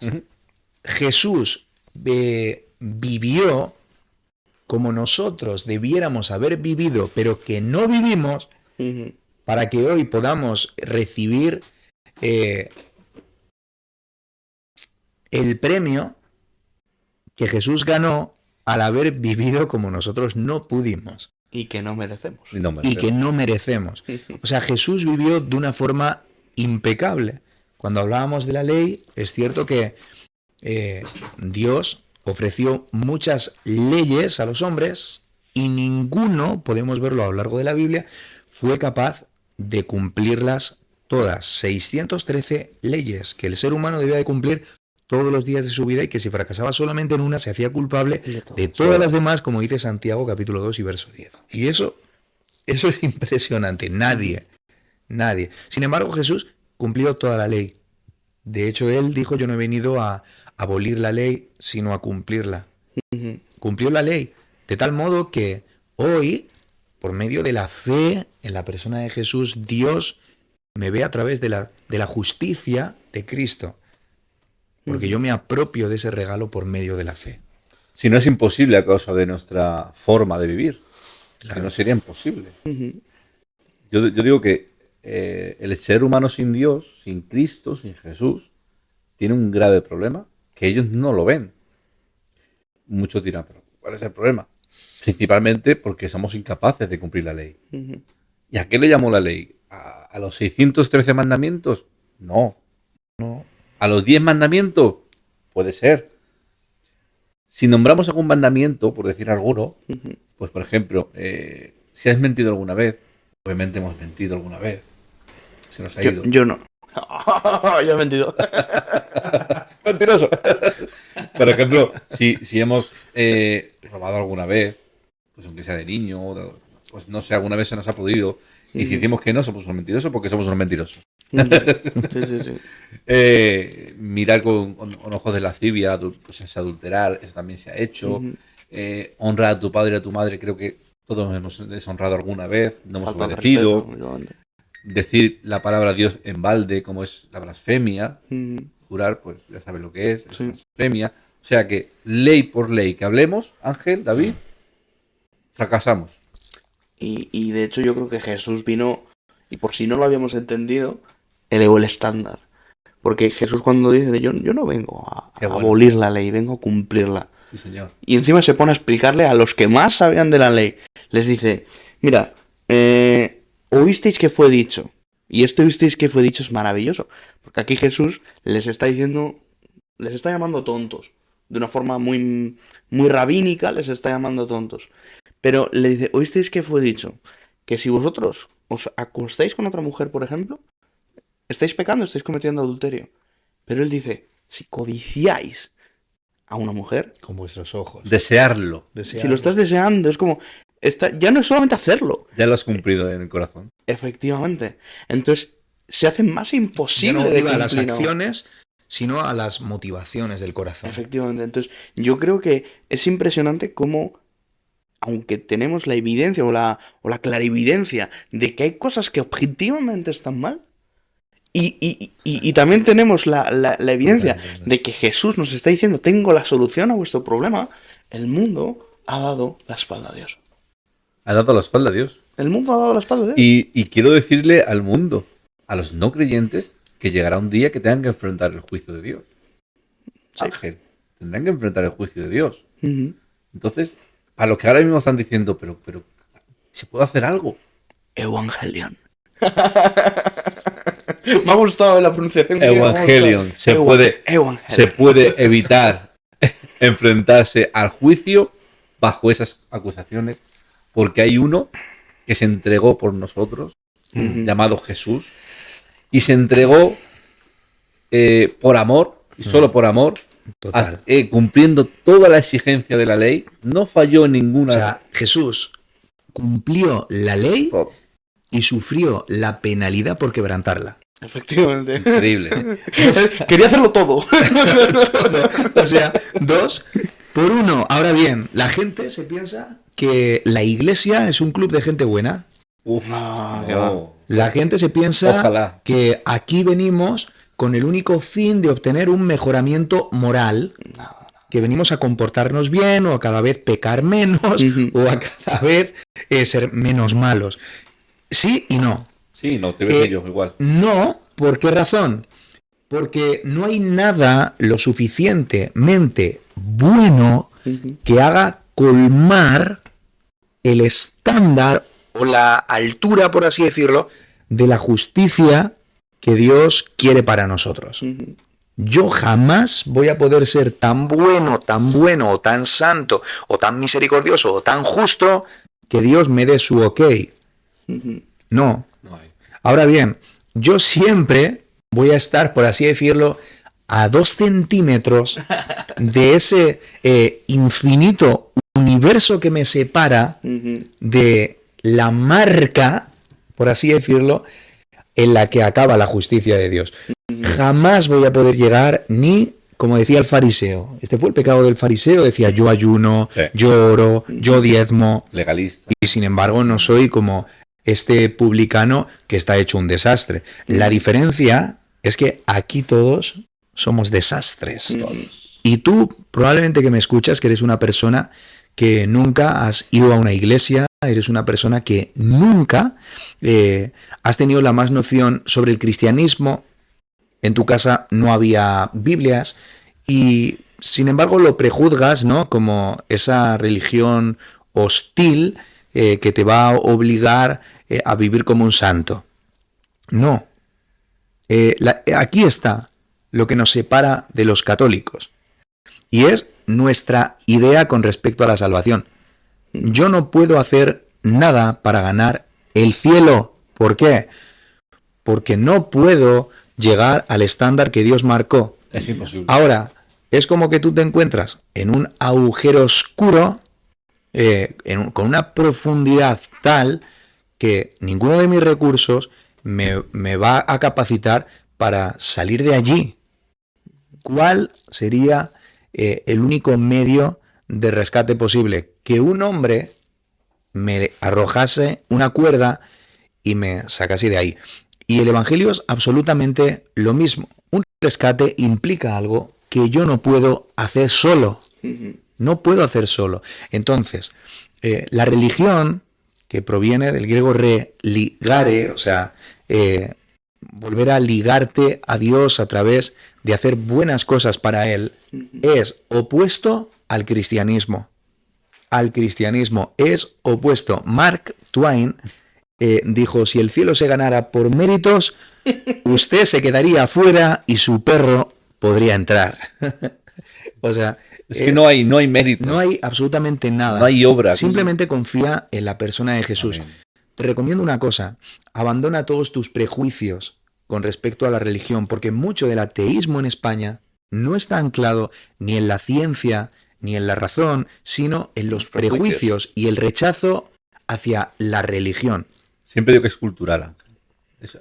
Jesús vivió como nosotros debiéramos haber vivido, pero que no vivimos, para que hoy podamos recibir el premio que Jesús ganó al haber vivido como nosotros no pudimos. Y que no merecemos. Y que no merecemos. O sea, Jesús vivió de una forma impecable. Cuando hablábamos de la ley, es cierto que Dios ofreció muchas leyes a los hombres y ninguno, podemos verlo a lo largo de la Biblia, fue capaz de cumplirlas todas. 613 leyes que el ser humano debía de cumplir todos los días de su vida y que si fracasaba solamente en una se hacía culpable de todas las demás, como dice Santiago capítulo 2 y verso 10. Y eso es impresionante. Nadie. Sin embargo, Jesús cumplió toda la ley. De hecho, él dijo, yo no he venido a abolir la ley, sino a cumplirla. Cumplió la ley, de tal modo que hoy, por medio de la fe en la persona de Jesús, Dios me ve a través de la justicia de Cristo. Porque yo me apropio de ese regalo por medio de la fe. Si no es imposible a causa de nuestra forma de vivir. Claro. Si no sería imposible. Yo digo que el ser humano sin Dios, sin Cristo, sin Jesús, tiene un grave problema que ellos no lo ven. Muchos dirán, pero ¿cuál es el problema? Principalmente porque somos incapaces de cumplir la ley. ¿Y a qué le llamó la ley? ¿A los 613 mandamientos? No. ¿A los 10 mandamientos? Puede ser. Si nombramos algún mandamiento, por decir alguno, pues por ejemplo, si has mentido alguna vez, obviamente hemos mentido alguna vez. Se nos ha ido. Yo no. Yo he mentido. Mentiroso. Por ejemplo, si hemos robado alguna vez, pues aunque sea de niño, pues no sé, alguna vez se nos ha podido. Y si decimos que no, somos unos mentirosos porque somos unos mentirosos. Sí. Mirar con ojos de lascivia, pues es adulterar, eso también se ha hecho. Honrar a tu padre y a tu madre, creo que todos hemos deshonrado alguna vez, no hemos obedecido. Decir la palabra Dios en balde, como es la blasfemia. Jurar, pues ya sabes lo que es blasfemia. O sea que ley por ley que hablemos, Ángel, David, fracasamos. Y de hecho yo creo que Jesús vino, y por si no lo habíamos entendido, elevó el estándar. Porque Jesús cuando dice, yo no vengo a abolir la ley, vengo a cumplirla. Sí, señor. Y encima se pone a explicarle a los que más sabían de la ley. Les dice, mira, oísteis que fue dicho. Y esto oísteis que fue dicho es maravilloso. Porque aquí Jesús les está diciendo, les está llamando tontos. De una forma muy, muy rabínica les está llamando tontos. Pero le dice, oísteis que fue dicho que si vosotros os acostáis con otra mujer, por ejemplo, estáis pecando, estáis cometiendo adulterio. Pero él dice, si codiciáis a una mujer, con vuestros ojos. Desearlo. Si lo estás deseando, es como, ya no es solamente hacerlo. Ya lo has cumplido en el corazón. Efectivamente. Entonces, se hace más imposible ya no de iba a las cumplir, acciones, sino a las motivaciones del corazón. Efectivamente. Entonces, yo creo que es impresionante cómo, aunque tenemos la evidencia o la clarividencia de que hay cosas que objetivamente están mal, y también tenemos la evidencia de que Jesús nos está diciendo, tengo la solución a vuestro problema, el mundo ha dado la espalda a Dios. Ha dado la espalda a Dios. El mundo ha dado la espalda a Dios. Y quiero decirle al mundo, a los no creyentes, que llegará un día que tengan que enfrentar el juicio de Dios. Sí. Ángel, tendrán que enfrentar el juicio de Dios. Entonces, a los que ahora mismo están diciendo, pero ¿se puede hacer algo? Evangelion. Me ha gustado la pronunciación. Evangelion. Se puede evitar enfrentarse al juicio bajo esas acusaciones, porque hay uno que se entregó por nosotros, llamado Jesús, y se entregó por amor, y solo por amor, cumpliendo toda la exigencia de la ley, no falló en ninguna. O sea, Jesús cumplió la ley y sufrió la penalidad por quebrantarla. Efectivamente. Increíble. Quería hacerlo todo. O sea, 2 por 1. Ahora bien, la gente se piensa que la iglesia es un club de gente buena. Uf, qué va. La gente se piensa Ojalá. que aquí venimos con el único fin de obtener un mejoramiento moral, que venimos a comportarnos bien o a cada vez pecar menos o a cada vez ser menos malos. Sí y no. Sí, no, te ves yo igual. No, ¿por qué razón? Porque no hay nada lo suficientemente bueno que haga colmar el estándar o la altura, por así decirlo, de la justicia que Dios quiere para nosotros. Yo jamás voy a poder ser tan bueno, o tan santo, o tan misericordioso, o tan justo, que Dios me dé su ok. No. No hay. Ahora bien, yo siempre voy a estar, por así decirlo, a 2 centímetros de ese infinito universo que me separa de la marca, por así decirlo, en la que acaba la justicia de Dios. Jamás voy a poder llegar ni, como decía el fariseo, este fue el pecado del fariseo, decía yo ayuno, Sí. yo oro, yo diezmo, Legalista. y sin embargo no soy como este publicano que está hecho un desastre. La diferencia es que aquí todos somos desastres. Y tú, probablemente que me escuchas, que eres una persona que nunca has ido a una iglesia, eres una persona que nunca has tenido la más noción sobre el cristianismo, en tu casa no había Biblias y sin embargo lo prejuzgas, ¿no? Como esa religión hostil que te va a obligar a vivir como un santo. No. Aquí está lo que nos separa de los católicos y es nuestra idea con respecto a la salvación. Yo no puedo hacer nada para ganar el cielo. ¿Por qué? Porque no puedo llegar al estándar que Dios marcó. Es imposible. Ahora, es como que tú te encuentras en un agujero oscuro con una profundidad tal que ninguno de mis recursos me va a capacitar para salir de allí. ¿Cuál sería el único medio de rescate posible? Que un hombre me arrojase una cuerda y me sacase de ahí. Y el Evangelio es absolutamente lo mismo. Un rescate implica algo que yo no puedo hacer solo. No puedo hacer solo. Entonces, la religión, que proviene del griego religare, o sea, volver a ligarte a Dios a través de hacer buenas cosas para Él, es opuesto al cristianismo. Al cristianismo es opuesto. Mark Twain dijo, si el cielo se ganara por méritos, usted se quedaría afuera y su perro podría entrar. O sea, Es que no hay mérito. no hay absolutamente nada. No hay obra. Simplemente confía en la persona de Jesús. Amén. Te recomiendo una cosa, abandona todos tus prejuicios con respecto a la religión, porque mucho del ateísmo en España no está anclado ni en la ciencia ni en la razón, sino en los prejuicios y el rechazo hacia la religión. Siempre digo que es cultural, Ángel.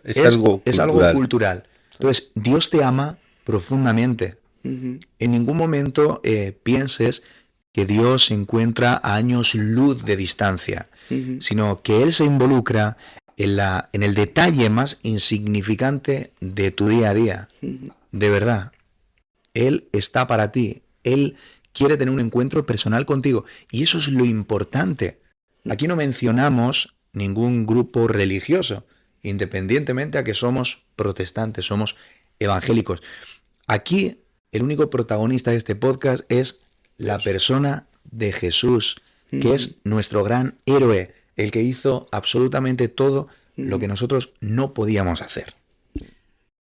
Es algo cultural. Es algo cultural. Entonces, Dios te ama profundamente. En ningún momento pienses que Dios se encuentra a años luz de distancia, sino que Él se involucra en el detalle más insignificante de tu día a día. De verdad. Él está para ti. Él quiere tener un encuentro personal contigo. Y eso es lo importante. Aquí no mencionamos ningún grupo religioso, independientemente a que somos protestantes, somos evangélicos. Aquí el único protagonista de este podcast es la persona de Jesús, que es nuestro gran héroe, el que hizo absolutamente todo lo que nosotros no podíamos hacer.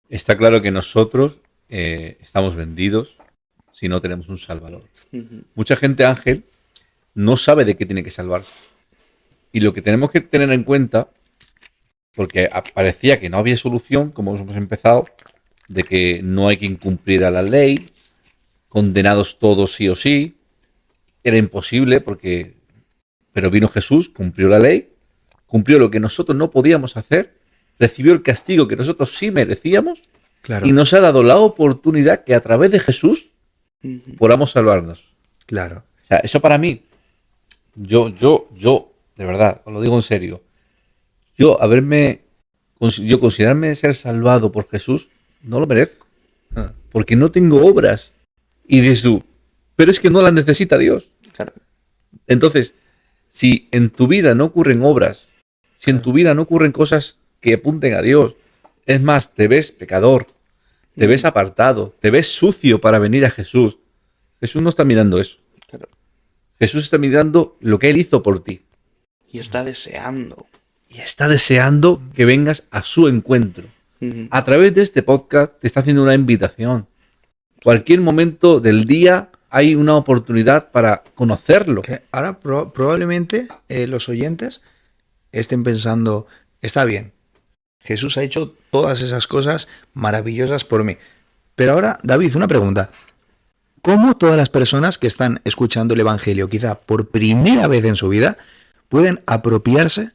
Está claro que nosotros estamos vendidos si no tenemos un salvador. Mucha gente, Ángel, no sabe de qué tiene que salvarse. Y lo que tenemos que tener en cuenta, porque parecía que no había solución, como hemos empezado, de que no hay que incumplir a la ley, condenados todos sí o sí, era imposible pero vino Jesús, cumplió la ley, cumplió lo que nosotros no podíamos hacer, recibió el castigo que nosotros sí merecíamos, Claro, y nos ha dado la oportunidad que a través de Jesús podamos salvarnos. claro. O sea, eso para mí yo, de verdad, os lo digo en serio, yo considerarme ser salvado por Jesús, no lo merezco. Ah. Porque no tengo obras. Y dices tú, pero es que no las necesita Dios. Claro. Entonces, si en tu vida no ocurren obras, si en tu vida no ocurren cosas que apunten a Dios, es más, te ves pecador, te ves apartado, te ves sucio para venir a Jesús. Jesús no está mirando eso. Claro. Jesús está mirando lo que Él hizo por ti. Y está deseando. Y está deseando que vengas a su encuentro. Ujú. A través de este podcast te está haciendo una invitación. Cualquier momento del día hay una oportunidad para conocerlo. Que ahora probablemente los oyentes estén pensando, está bien, Jesús ha hecho todas esas cosas maravillosas por mí. Pero ahora, David, una pregunta. ¿Cómo todas las personas que están escuchando el Evangelio, quizá por primera vez en su vida, pueden apropiarse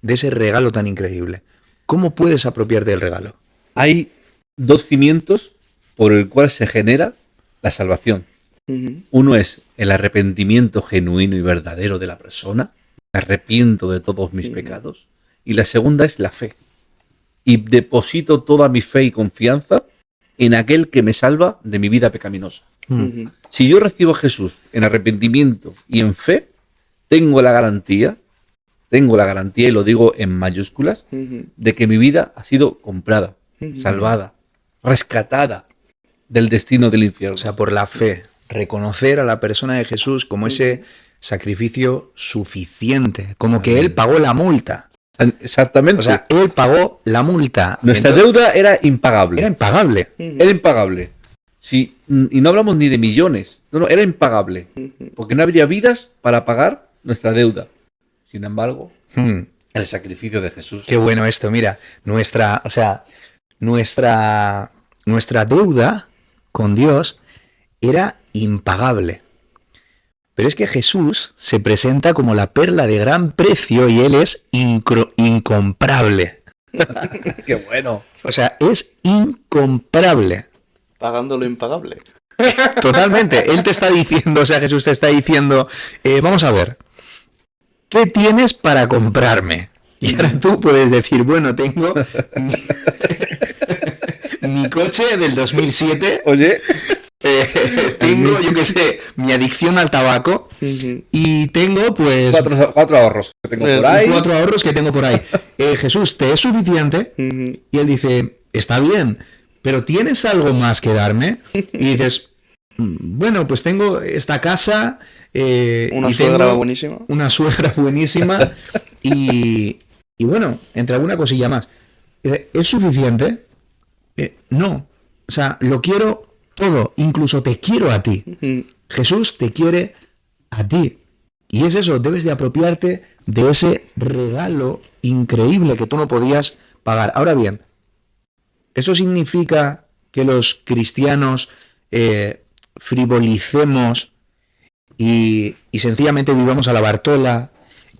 de ese regalo tan increíble? ¿Cómo puedes apropiarte del regalo? Hay dos cimientos por el cual se genera la salvación. Ujú. Uno es el arrepentimiento genuino y verdadero de la persona. Me arrepiento de todos mis pecados. Y la segunda es la fe. Y deposito toda mi fe y confianza en aquel que me salva de mi vida pecaminosa. Ujú. Si yo recibo a Jesús en arrepentimiento y en fe, tengo la garantía, y lo digo en mayúsculas, Ujú. de que mi vida ha sido comprada, Ujú. salvada, rescatada del destino del infierno. O sea, por la fe, reconocer a la persona de Jesús como ese sacrificio suficiente, como que Él pagó la multa. Exactamente. O sea, Él pagó la multa. Nuestra Entonces, deuda era impagable. era impagable. Era impagable. Sí, y no hablamos ni de millones. No, era impagable. Porque no habría vidas para pagar nuestra deuda. Sin embargo, Hmm. el sacrificio de Jesús. Qué bueno esto, mira, nuestra deuda con Dios era impagable. Pero es que Jesús se presenta como la perla de gran precio y Él es incomparable. Qué bueno. O sea, es incomparable. Pagando lo impagable. Totalmente. Él te está diciendo, o sea, Jesús te está diciendo, vamos a ver, ¿qué tienes para comprarme? Y ahora tú puedes decir, bueno, tengo mi coche del 2007, Oye, tengo, yo qué sé, mi adicción al tabaco Ujú. y tengo, pues, cuatro ahorros que tengo por ahí. 4 ahorros que tengo por ahí. Jesús, ¿te es suficiente? Ujú. Y él dice, está bien, pero ¿tienes algo más que darme? Y dices, bueno, pues tengo esta casa. Una y suegra tengo buenísima. una suegra buenísima. y bueno, entre alguna cosilla más. ¿Es suficiente? No. O sea, lo quiero todo. Incluso te quiero a ti. Ujú. Jesús te quiere a ti. Y es eso, debes de apropiarte de ese regalo increíble que tú no podías pagar. Ahora bien, ¿eso significa que los cristianos frivolicemos y sencillamente vivamos a la Bartola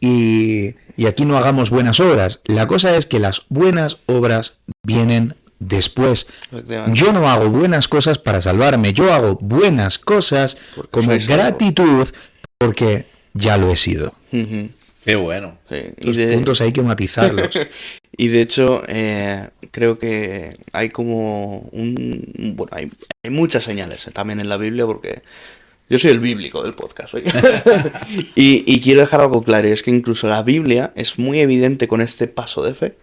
y aquí no hagamos buenas obras? La cosa es que las buenas obras vienen después. Efectivamente. Yo no hago buenas cosas para salvarme, yo hago buenas cosas Porque como soy salvo. gratitud porque ya lo he sido. Ujú. Qué bueno. Sí. Los puntos hay que matizarlos. Y de hecho, creo que hay como bueno, hay muchas señales también en la Biblia, porque yo soy el bíblico del podcast. ¿Oye? y quiero dejar algo claro, es que incluso la Biblia es muy evidente con este paso de fe.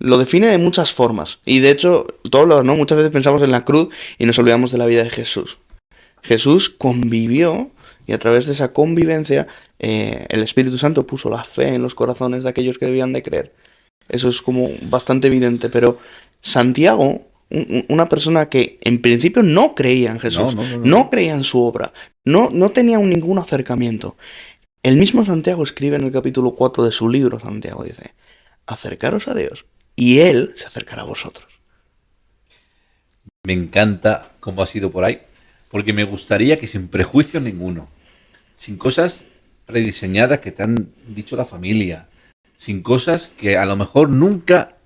Lo define de muchas formas. Y de hecho, todos ¿no? Muchas veces pensamos en la cruz y nos olvidamos de la vida de Jesús. Jesús convivió y a través de esa convivencia el Espíritu Santo puso la fe en los corazones de aquellos que debían de creer. Eso es como bastante evidente. Pero Santiago, una persona que en principio no creía en Jesús, no creía en su obra, no tenía ningún acercamiento. El mismo Santiago escribe en el capítulo 4 de su libro, Santiago dice, acercaros a Dios y Él se acercará a vosotros. Me encanta cómo ha sido por ahí, porque me gustaría que sin prejuicio ninguno, sin cosas prediseñadas que te han dicho la familia, sin cosas que a lo mejor nunca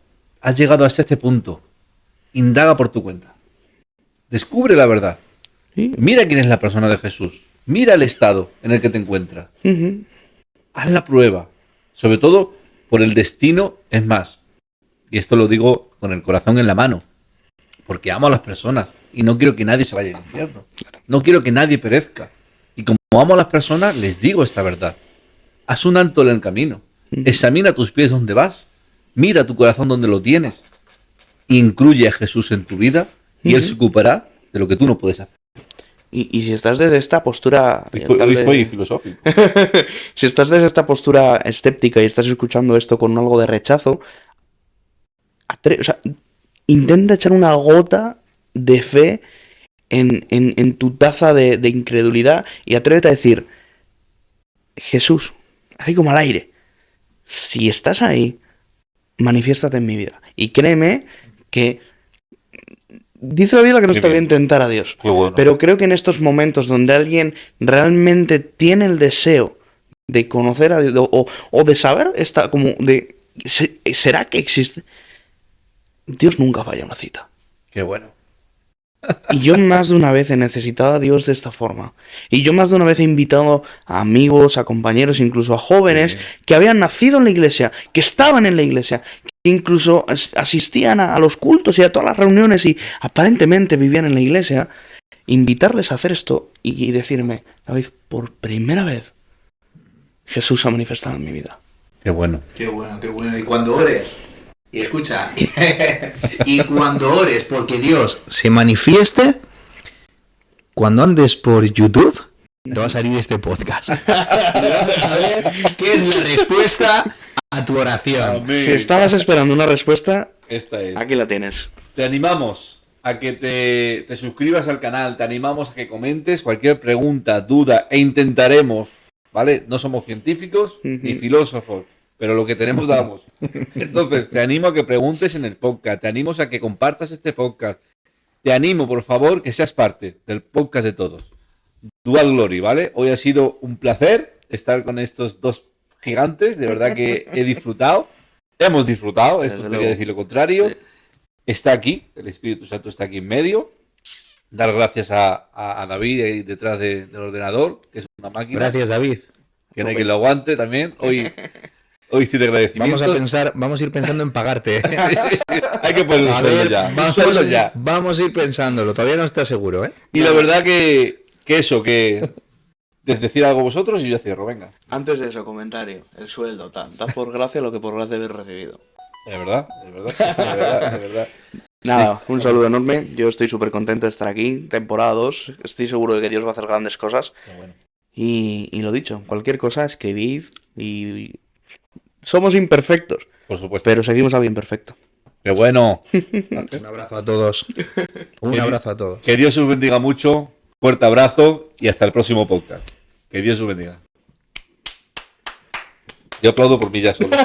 has llegado hasta este punto, indaga por tu cuenta. Descubre la verdad. Sí. Mira quién es la persona de Jesús. Mira el estado en el que te encuentras. Ujú. haz la prueba. Sobre todo por el destino, es más. Y esto lo digo con el corazón en la mano. Porque amo a las personas y no quiero que nadie se vaya al infierno. No quiero que nadie perezca. Y como amo a las personas, les digo esta verdad. Haz un alto en el camino. Examina tus pies donde vas. Mira tu corazón donde lo tienes. Incluye a Jesús en tu vida y Él se ocupará de lo que tú no puedes hacer. Y si estás desde esta postura... Hoy estoy filosófico. Si estás desde esta postura escéptica y estás escuchando esto con algo de rechazo, o sea, intenta echar una gota de fe en tu taza de incredulidad y atrévete a decir, Jesús, así como al aire, si estás ahí, manifiéstate en mi vida. Y créeme que dice la Biblia que no Qué está bien bien. tentar a Dios. Qué bueno. Pero creo que en estos momentos donde alguien realmente tiene el deseo de conocer a Dios o de saber, ¿será que existe? Dios nunca falla una cita. Qué bueno. Y yo más de una vez he necesitado a Dios de esta forma. Y yo más de una vez he invitado a amigos, a compañeros, incluso a jóvenes Sí. que habían nacido en la iglesia, que estaban en la iglesia, que incluso asistían a los cultos y a todas las reuniones y aparentemente vivían en la iglesia, invitarles a hacer esto y decirme, David, por primera vez Jesús se ha manifestado en mi vida. Qué bueno. Qué bueno, qué bueno. Y cuando ores, y escucha, y cuando ores porque Dios se manifieste, cuando andes por YouTube, te va a salir este podcast. Y vas a saber qué es la respuesta a tu oración. Amén. Si estabas esperando una respuesta, Esta es. aquí la tienes. Te animamos a que te suscribas al canal, te animamos a que comentes cualquier pregunta, duda e intentaremos, ¿vale? No somos científicos ni filósofos, pero lo que tenemos damos. Entonces, te animo a que preguntes en el podcast, te animo a que compartas este podcast, te animo, por favor, que seas parte del podcast de todos. Dual Glory, ¿vale? Hoy ha sido un placer estar con estos dos gigantes, de verdad que he disfrutado, hemos disfrutado, esto Desde quería luego. decir lo contrario. Sí. Está aquí, el Espíritu Santo está aquí en medio. Dar gracias a David ahí detrás del ordenador, que es una máquina. Gracias, David. Que no hay quien lo aguante también. Hoy estoy de agradecimientos. Vamos a ir pensando en pagarte. Hay que poner un A sueldo ver, ya. Un sueldo ya. vamos a ir pensándolo. Todavía no está seguro, ¿eh? Y la verdad que decir algo vosotros y yo cierro, venga. Antes de eso, comentario, el sueldo, tal. Das por gracia lo que por gracia habéis recibido. De verdad, sí, de verdad, de verdad. Nada, un saludo enorme. Yo estoy súper contento de estar aquí. Temporada 2. Estoy seguro de que Dios va a hacer grandes cosas. Qué bueno. Y lo dicho, cualquier cosa, escribid. Y somos imperfectos, Por supuesto. pero seguimos a bien perfecto. Qué bueno. Un abrazo a todos. Un abrazo a todos. Que Dios os bendiga mucho. Fuerte abrazo y hasta el próximo podcast. Que Dios os bendiga. Yo aplaudo por mí ya solo.